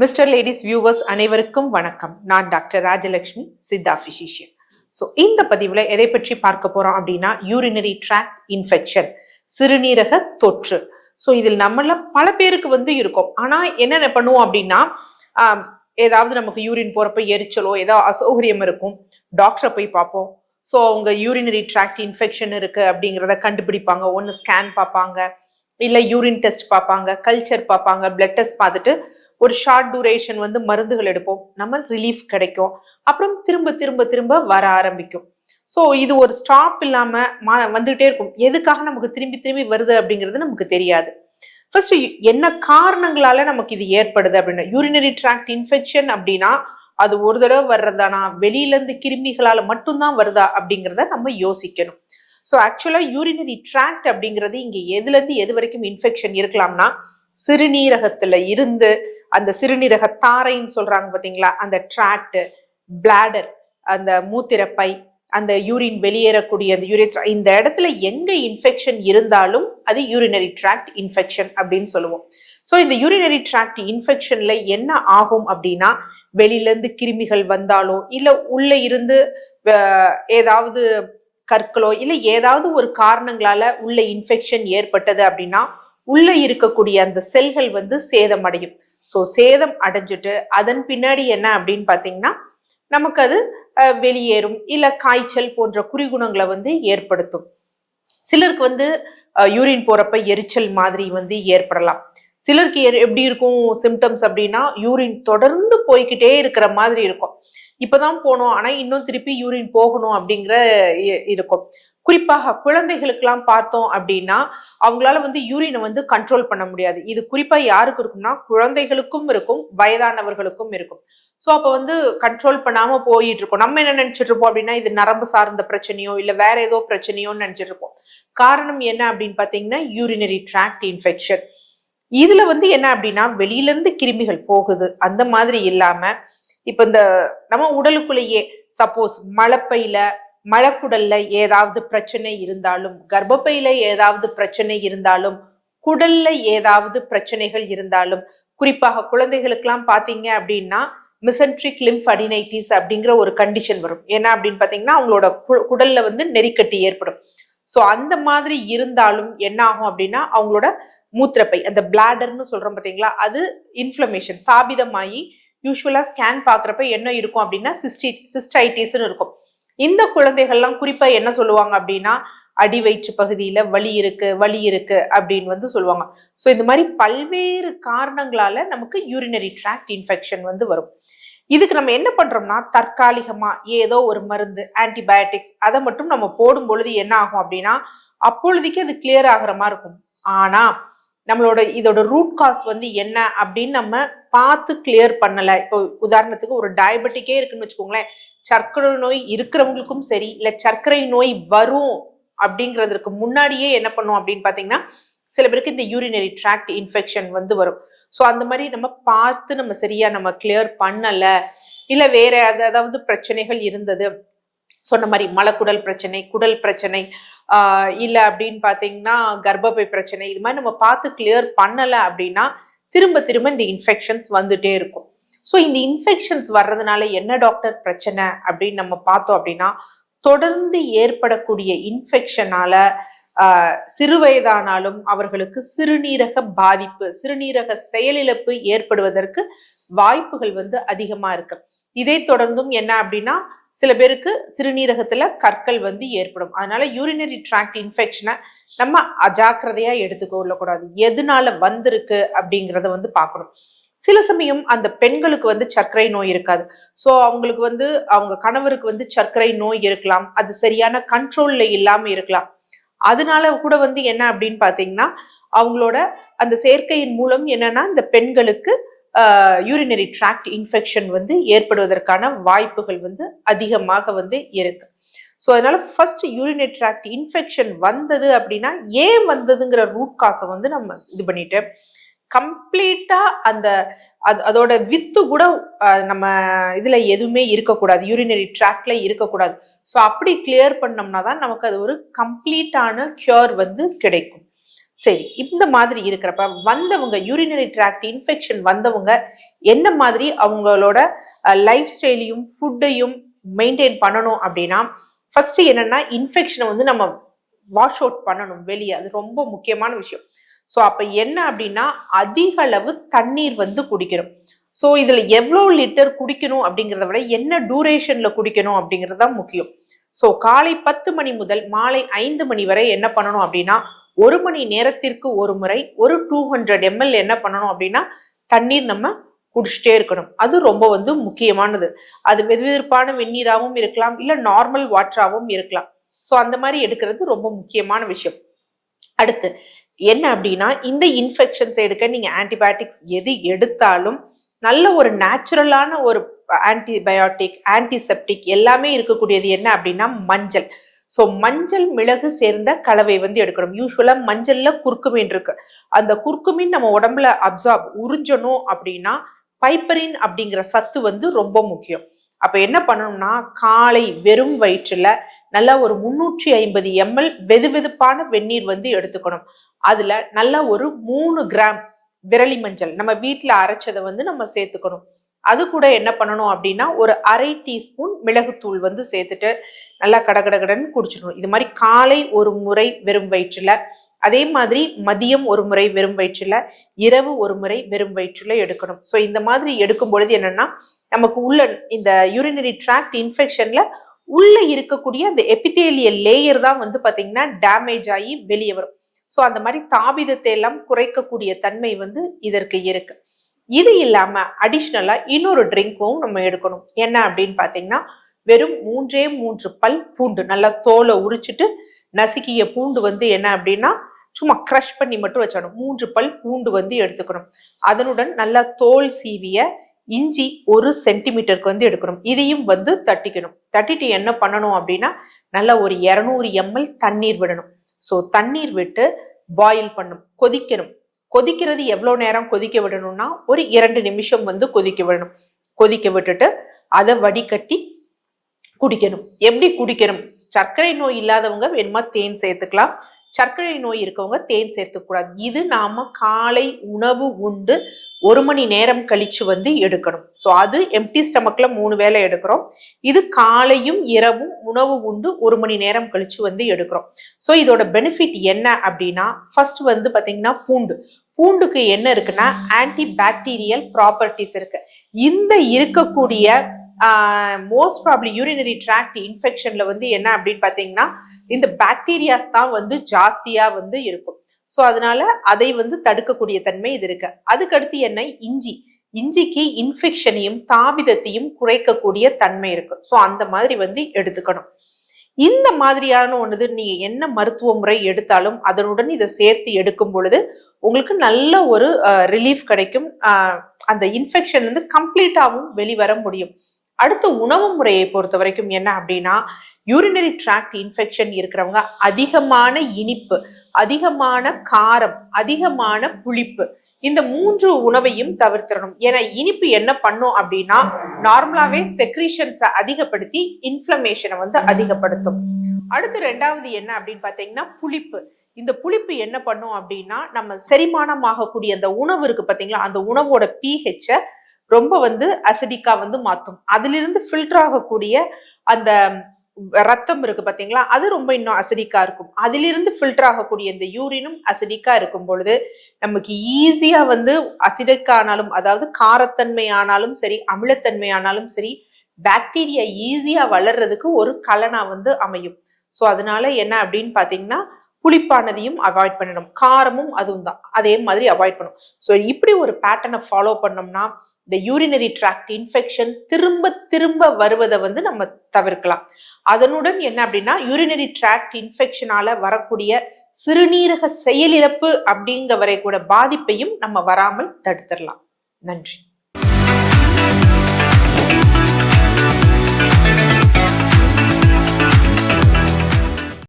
Mister ladies viewers அனைவருக்கும் வணக்கம். நான் doctor Rajalakshmi, Siddha physician. So இந்த பதிவில் எதை பற்றி பார்க்க போறோம் அப்படின்னா யூரினரி ட்ராக்ட் இன்ஃபெக்ஷன், சிறுநீரக தொற்று. ஸோ இதில் நம்மள பல பேருக்கு இருக்கும். ஆனால் என்னென்ன பண்ணுவோம் அப்படின்னா ஏதாவது நமக்கு யூரின் போறப்ப எரிச்சலோ ஏதாவது அசௌகரியம் இருக்கும், டாக்டரை போய் பார்ப்போம். ஸோ அவங்க யூரினரி ட்ராக்ட் இன்ஃபெக்ஷன் இருக்கு அப்படிங்கிறத கண்டுபிடிப்பாங்க. ஒன்று ஸ்கேன் பார்ப்பாங்க, இல்லை யூரின் டெஸ்ட் பார்ப்பாங்க, கல்ச்சர் பார்ப்பாங்க, பிளட் டெஸ்ட் பார்த்துட்டு ஒரு ஷார்ட் டூரேஷன் மருந்துகள் எடுப்போம், நம்ம ரிலீஃப் கிடைக்கும். அப்புறம் திரும்ப திரும்ப திரும்ப வர ஆரம்பிக்கும். ஸோ இது ஒரு ஸ்டாப் இல்லாம வந்துகிட்டே இருக்கும். எதுக்காக நமக்கு திரும்பி திரும்பி வருது அப்படிங்கிறது நமக்கு தெரியாது. ஃபர்ஸ்ட் என்ன காரணங்களால நமக்கு இது ஏற்படுது அப்படின்னா, யூரினரி ட்ராக்ட் இன்ஃபெக்ஷன் அப்படின்னா அது ஒரு தடவை வர்றதானா, வெளியில இருந்து கிருமிகளால மட்டும்தான் வருதா அப்படிங்கிறத நம்ம யோசிக்கணும். ஸோ ஆக்சுவலா யூரினரி ட்ராக்ட் அப்படிங்கிறது இங்க எதுல இருந்து எது வரைக்கும் இன்ஃபெக்ஷன் இருக்கலாம்னா, சிறுநீரகத்துல இருந்து அந்த சிறுநீரக தாரைன்னு சொல்றாங்க பாத்தீங்களா, அந்த ட்ராக்ட், பிளாடர், அந்த மூத்திரப்பை, அந்த யூரின் வெளியேறக்கூடிய அந்த யூரித்ரா, இந்த இடத்துல எங்க இன்ஃபெக்ஷன் இருந்தாலும் அது யூரினரி ட்ராக்ட் இன்ஃபெக்ஷன் அப்படின்னு சொல்லுவோம். ஸோ இந்த யூரினரி ட்ராக்ட் இன்ஃபெக்ஷன்ல என்ன ஆகும் அப்படின்னா, வெளியில இருந்து கிருமிகள் வந்தாலோ இல்ல உள்ள இருந்து ஏதாவது கற்களோ இல்ல ஏதாவது ஒரு காரணங்களால உள்ள இன்ஃபெக்ஷன் ஏற்பட்டது அப்படின்னா உள்ள இருக்கக்கூடிய அந்த செல்கள் சேதமடையும். ஸோ சேதம் அடைஞ்சிட்டு அதன் பின்னாடி என்ன அப்படின்னு பாத்தீங்கன்னா நமக்கு அது வெளியேறும், இல்ல காய்ச்சல் போன்ற குறிகுணங்களை ஏற்படுத்தும். சிலருக்கு யூரின் போறப்ப எரிச்சல் மாதிரி ஏற்படலாம். சிலருக்கு எப்படி இருக்கும் சிம்டம்ஸ் அப்படின்னா, யூரின் தொடர்ந்து போய்கிட்டே இருக்கிற மாதிரி இருக்கும். இப்பதான் போனோம் ஆனா இன்னும் திருப்பி யூரின் போகணும் அப்படிங்கிற இருக்கும். குறிப்பாக குழந்தைகளுக்கெல்லாம் பார்த்தோம் அப்படின்னா அவங்களால யூரினை கண்ட்ரோல் பண்ண முடியாது. இது குறிப்பா யாருக்கு இருக்கும்னா குழந்தைகளுக்கும் இருக்கும், வயதானவர்களுக்கும் இருக்கும். ஸோ அப்போ கண்ட்ரோல் பண்ணாம போயிட்டு இருக்கோம். நம்ம என்ன நினைச்சிட்டு இருப்போம் அப்படின்னா இது நரம்பு சார்ந்த பிரச்சனையோ இல்ல வேற ஏதோ பிரச்சனையோன்னு நினைச்சிட்டு இருப்போம். காரணம் என்ன அப்படின்னு பாத்தீங்கன்னா யூரினரி ட்ராக்ட் இன்ஃபெக்ஷன். இதுல என்ன அப்படின்னா வெளியில இருந்து கிருமிகள் போகுது அந்த மாதிரி இல்லாம, இப்ப இந்த நம்ம உடலுக்குள்ளேயே சப்போஸ் மலப்பையில மலக்குடல்ல ஏதாவது பிரச்சனை இருந்தாலும், கர்ப்பப்பையில ஏதாவது பிரச்சனை இருந்தாலும், குடல்ல ஏதாவது பிரச்சனைகள் இருந்தாலும், குறிப்பாக குழந்தைகளுக்கெல்லாம் பாத்தீங்க அப்படின்னா மிசென்ட்ரிக் லிம்ப் அடினைட்டிஸ் அப்படிங்கிற ஒரு கண்டிஷன் வரும். என்ன அப்படின்னு பாத்தீங்கன்னா அவங்களோட குடல்ல நெறிக்கட்டி ஏற்படும். ஸோ அந்த மாதிரி இருந்தாலும் என்ன ஆகும் அப்படின்னா அவங்களோட மூத்திரப்பை, அந்த பிளாடர்னு சொல்றோம் பாத்தீங்களா, அது இன்ஃப்ளமேஷன் தாபிதமாகி யூஸ்வலா ஸ்கேன் பாக்குறப்ப என்ன இருக்கும் அப்படின்னா சிஸ்டைட்டிஸ்ன்னு இருக்கும். இந்த குழந்தைகள்லாம் குறிப்பா என்ன சொல்லுவாங்க அப்படின்னா அடி வயிற்று பகுதியில வலி இருக்கு அப்படின்னு சொல்லுவாங்க. ஸோ இந்த மாதிரி பல்வேறு காரணங்களால நமக்கு யூரினரி ட்ராக்ட் இன்ஃபெக்ஷன் வரும். இதுக்கு நம்ம என்ன பண்றோம்னா தற்காலிகமா ஏதோ ஒரு மருந்து, ஆன்டிபயோட்டிக்ஸ் அதை மட்டும் நம்ம போடும் பொழுது என்ன ஆகும் அப்படின்னா அப்பொழுதுக்கு அது கிளியர் ஆகுற மாதிரி இருக்கும். ஆனா நம்மளோட இதோட ரூட் காஸ் என்ன அப்படின்னு நம்ம பார்த்து கிளியர் பண்ணல. இப்போ உதாரணத்துக்கு ஒரு டயபெட்டிக்கே இருக்குன்னு வச்சுக்கோங்களேன், சர்க்கரை நோய் இருக்கிறவங்களுக்கும் சரி இல்ல சர்க்கரை நோய் வரும் அப்படிங்கிறதுக்கு முன்னாடியே என்ன பண்ணுவோம் அப்படின்னு பாத்தீங்கன்னா சில பேருக்கு இந்த யூரினரி ட்ராக்ட் இன்ஃபெக்ஷன் வரும். ஸோ அந்த மாதிரி நம்ம பார்த்து நம்ம சரியா நம்ம கிளியர் பண்ணல, இல்ல வேற ஏதாவது பிரச்சனைகள் இருந்தது, சொன்ன மாதிரி மலக்குடல் பிரச்சனை, குடல் பிரச்சனை, இல்ல அப்படின்னு பாத்தீங்கன்னா கர்ப்பப்பை பிரச்சனை, இது மாதிரி நம்ம பார்த்து கிளியர் பண்ணல அப்படின்னா திரும்ப திரும்ப இந்த இன்ஃபெக்ஷன்ஸ் வந்துட்டே இருக்கும். ஸோ இந்த இன்ஃபெக்ஷன்ஸ் வர்றதுனால என்ன டாக்டர் பிரச்சனை அப்படின்னு நம்ம பார்த்தோம் அப்படின்னா, தொடர்ந்து ஏற்படக்கூடிய இன்ஃபெக்ஷனால சிறு வயதானாலும் அவர்களுக்கு சிறுநீரக பாதிப்பு, சிறுநீரக செயலிழப்பு ஏற்படுவதற்கு வாய்ப்புகள் அதிகமா இருக்கு. இதை தொடர்ந்தும் என்ன அப்படின்னா சில பேருக்கு சிறுநீரகத்துல கற்கள் ஏற்படும். அதனால யூரினரி ட்ராக்ட் இன்ஃபெக்ஷனை நம்ம அஜாக்கிரதையா எடுத்துக்கொள்ளக்கூடாது. எதனால வந்திருக்கு அப்படிங்கிறத பார்க்கணும். சில சமயம் அந்த பெண்களுக்கு சர்க்கரை நோய் இருக்காது. ஸோ அவங்களுக்கு அவங்க கணவருக்கு சர்க்கரை நோய் இருக்கலாம், அது சரியான கண்ட்ரோல்ல இல்லாம இருக்கலாம். அதனால கூட என்ன அப்படின்னு பாத்தீங்கன்னா அவங்களோட அந்த சேர்க்கையின் மூலம் என்னன்னா இந்த பெண்களுக்கு யூரினரி ட்ராக்ட் இன்ஃபெக்ஷன் ஏற்படுவதற்கான வாய்ப்புகள் அதிகமாக இருக்கு. ஸோ அதனால ஃபர்ஸ்ட் யூரினரி ட்ராக்ட் இன்ஃபெக்ஷன் வந்தது அப்படின்னா ஏன் வந்ததுங்கிற ரூட் காசை நம்ம இது பண்ணிட்டு கம்ப்ளீட்டா அந்த அதோட வித்து கூட நம்ம இதுல எதுவுமே இருக்கக்கூடாது, யூரினரி ட்ராக்ட்ல இருக்கக்கூடாது. ஸோ அப்படி கிளியர் பண்ணோம்னா தான் நமக்கு அது ஒரு கம்ப்ளீட்டான கியூர் கிடைக்கும். சரி, இந்த மாதிரி இருக்கிறப்ப வந்தவங்க யூரினரி ட்ராக்ட் இன்ஃபெக்ஷன் வந்தவங்க என்ன மாதிரி அவங்களோட லைஃப் ஸ்டைலையும் ஃபுட்டையும் மெயின்டைன் பண்ணணும் அப்படின்னா, ஃபர்ஸ்ட் என்னன்னா இன்ஃபெக்ஷனை வந்து நம்ம வாஷ் அவுட் பண்ணணும் வெளியே. அது ரொம்ப முக்கியமான விஷயம். ஸோ அப்ப என்ன அப்படின்னா அதிக அளவு தண்ணீர் வந்து குடிக்கணும். ஸோ இதுல எவ்வளவு லிட்டர் குடிக்கணும் அப்படிங்கிறத விட என்ன டூரேஷன்ல குடிக்கணும் அப்படிங்கிறது தான் முக்கியம். ஸோ காலை 10 மணி முதல் மாலை 5 மணி வரை என்ன பண்ணணும் அப்படின்னா 1 மணி நேரத்திற்கு ஒரு முறை ஒரு 200 ml என்ன பண்ணணும் அப்படின்னா தண்ணீர் நம்ம குடிச்சிட்டே இருக்கணும். அது ரொம்ப வந்து முக்கியமானது. அது வெதுவெதுப்பான வெந்நீராகவும் இருக்கலாம், இல்ல நார்மல் வாட்டராகவும் இருக்கலாம். ஸோ அந்த மாதிரி எடுக்கிறது ரொம்ப முக்கியமான விஷயம். அடுத்து என்ன அப்படின்னா இந்த இன்ஃபெக்ஷன்ஸ் எடுக்க நீங்க ஆன்டிபயோட்டிக்ஸ் எது எடுத்தாலும் நல்ல ஒரு நேச்சுரலான ஒரு ஆன்டிபயோட்டிக், ஆன்டிசெப்டிக் எல்லாமே இருக்கக்கூடியது என்ன அப்படின்னா மஞ்சள். ஸோ மஞ்சள் மிளகு சேர்ந்த கலவை வந்து எடுக்கணும். யூஸ்வலா மஞ்சள்ல குர்குமின் இருக்கு. அந்த குர்குமின் நம்ம உடம்புல அப்சார்ப் உறிஞ்சணும் அப்படின்னா பைப்பரின் அப்படிங்கிற சத்து வந்து ரொம்ப முக்கியம். அப்ப என்ன பண்ணணும்னா காலை வெறும் வயிற்றுல நல்லா ஒரு 350 ml வெதுவெதுப்பான வெந்நீர் வந்து எடுத்துக்கணும். அதுல நல்லா ஒரு 3 கிராம் விரலி மஞ்சள் நம்ம வீட்டுல அரைச்சதை வந்து நம்ம சேர்த்துக்கணும். அது கூட என்ன பண்ணணும் அப்படின்னா ஒரு 1/2 டீஸ்பூன் மிளகுத்தூள் வந்து சேர்த்துட்டு நல்லா கடகடகடன்னு குடிச்சிடணும். இது மாதிரி காலை ஒரு முறை வெறும் வயிற்றுல, அதே மாதிரி மதியம் ஒரு முறை வெறும் வயிற்றுல, இரவு ஒரு முறை வெறும் வயிற்றுல எடுக்கணும். ஸோ இந்த மாதிரி எடுக்கும் பொழுது என்னன்னா நமக்கு உள்ள இந்த யூரினரி ட்ராக்ட் இன்ஃபெக்ஷன்ல உள்ள இருக்கக்கூடிய அந்த எபிதேலியல் லேயர் தான் வந்து பாத்தீங்கன்னா டேமேஜ் ஆகி வெளியே வரும். ஸோ அந்த மாதிரி தாபிதத்தை எல்லாம் குறைக்கக்கூடிய தன்மை வந்து இதற்கு இருக்கு. இது இல்லாம அடிஷ்னலா இன்னொரு ட்ரிங்க்கும் நம்ம எடுக்கணும். என்ன அப்படின்னு பாத்தீங்கன்னா வெறும் 3 பல் பூண்டு நல்லா தோலை உரிச்சிட்டு நசுக்கிய பூண்டு வந்து என்ன அப்படின்னா சும்மா கிரஷ் பண்ணி மட்டும் வச்சிடணும். 3 பல் பூண்டு வந்து எடுத்துக்கணும். அதனுடன் நல்லா தோல் சீவிய இஞ்சி 1 சென்டிமீட்டருக்கு வந்து எடுக்கணும். இதையும் வந்து தட்டிக்கணும். தட்டிட்டு என்ன பண்ணணும் அப்படின்னா நல்லா ஒரு 200 ml தண்ணீர் விடணும். ஸோ தண்ணீர் விட்டு பாயில் பண்ணும், கொதிக்கணும். கொதிக்கிறது எவ்வளவு நேரம் கொதிக்க விடணும்னா ஒரு 2 நிமிஷம் வந்து கொதிக்க விடணும். கொதிக்க விட்டுட்டு அதை வடிகட்டி குடிக்கணும். எப்படி குடிக்கணும்? சர்க்கரை நோய் இல்லாதவங்க வேணுமா தேன் சேர்த்துக்கலாம். சர்க்கரை நோய் இருக்கவங்க தேன் சேர்த்துக்கூடாது. இது நாம காலை உணவு உண்டு 1 மணி நேரம் கழிச்சு வந்து எடுக்கணும். ஸோ அது எம்டி ஸ்டமக்ல 3 வேளை எடுக்கிறோம். இது காலையும் இரவும் உணவு உண்டு 1 மணி நேரம் கழிச்சு வந்து எடுக்கிறோம். ஸோ இதோட பெனிஃபிட் என்ன அப்படின்னா ஃபர்ஸ்ட் வந்து பாத்தீங்கன்னா பூண்டுக்கு என்ன இருக்குன்னா ஆன்டி பாக்டீரியல் ப்ராப்பர்ட்டிஸ் இருக்கு. இந்த இருக்கக்கூடிய மோஸ்ட் ப்ராப்ளி யூரினரி ட்ராக்ட் இன்ஃபெக்ஷன்ல வந்து என்ன அப்படின்னு பாத்தீங்கன்னா இந்த பாக்டீரியாஸ் தான் வந்து ஜாஸ்தியா வந்து இருக்கும். ஸோ அதனால அதை வந்து தடுக்கக்கூடிய தன்மை இது இருக்கு. அதுக்கடுத்து என்ன, இஞ்சிக்கு இன்ஃபெக்ஷனையும் தாபிதத்தையும் குறைக்கக்கூடிய தன்மை இருக்கு. ஸோ அந்த மாதிரி வந்து எடுத்துக்கணும். இந்த மாதிரியான ஒண்ணுது நீங்க என்ன மருத்துவ முறை எடுத்தாலும் அதனுடன் இதை சேர்த்து எடுக்கும் பொழுது உங்களுக்கு நல்ல ஒரு ரிலீஃப் கிடைக்கும். அந்த இன்ஃபெக்ஷன் வந்து கம்ப்ளீட்டாவும் வெளிவர முடியும். அடுத்த உணவு முறையை பொறுத்த வரைக்கும் என்ன அப்படின்னா யூரினரி ட்ராக்ட் இன்ஃபெக்ஷன் இருக்கிறவங்க அதிகமான இனிப்பு, அதிகமான காரம், அதிகமான புளிப்பு இந்த 3 உணவையும் தவிர்த்திடணும். ஏன்னா இனிப்பு என்ன பண்ணும் அப்படின்னா நார்மலாவே செக்ரீஷன்ஸை அதிகப்படுத்தி இன்ஃப்ளமேஷனை வந்து அதிகப்படுத்தும். அடுத்து 2வது என்ன அப்படின்னு பாத்தீங்கன்னா புளிப்பு. இந்த புளிப்பு என்ன பண்ணும் அப்படின்னா நம்ம செரிமானம் ஆகக்கூடிய அந்த உணவு இருக்கு பாத்தீங்களா, அந்த உணவோட pH ரொம்ப வந்து அசிடிக்கா வந்து மாத்தும். அதிலிருந்து ஃபில்டர் ஆகக்கூடிய அந்த ரத்தம் இருக்கு பாத்தீங்களா, அது ரொம்ப இன்னும் அசிடிக்கா இருக்கும். அதிலிருந்து ஃபில்டர் ஆகக்கூடிய இந்த யூரினும் அசிடிக்கா இருக்கும் பொழுது நமக்கு ஈஸியா வந்து அசிடிக் ஆனாலும், அதாவது காரத்தன்மை ஆனாலும் சரி, அமிலத்தன்மை ஆனாலும் சரி, பாக்டீரியா ஈஸியா வளர்றதுக்கு ஒரு கலனா வந்து அமையும். ஸோ அதனால என்ன அப்படின்னு பாத்தீங்கன்னா புளிப்பானதையும் அவாய்ட் பண்ணணும், காரமும் அதுவும் தான் அதே மாதிரி அவாய்ட் பண்ணணும். ஸோ இப்படி ஒரு பேட்டர்னை ஃபாலோ பண்ணோம்னா இந்த யூரினரி ட்ராக்ட் இன்ஃபெக்ஷன் திரும்ப திரும்ப வருவதை வந்து நம்ம தவிர்க்கலாம். அதனுடன் என்ன அப்படின்னா யூரினரி ட்ராக்ட் இன்ஃபெக்ஷனால வரக்கூடிய சிறுநீரக செயலிழப்பு அப்படிங்கிற வரை கூட பாதிப்பையும் நம்ம வராமல் தடுத்துடலாம். நன்றி.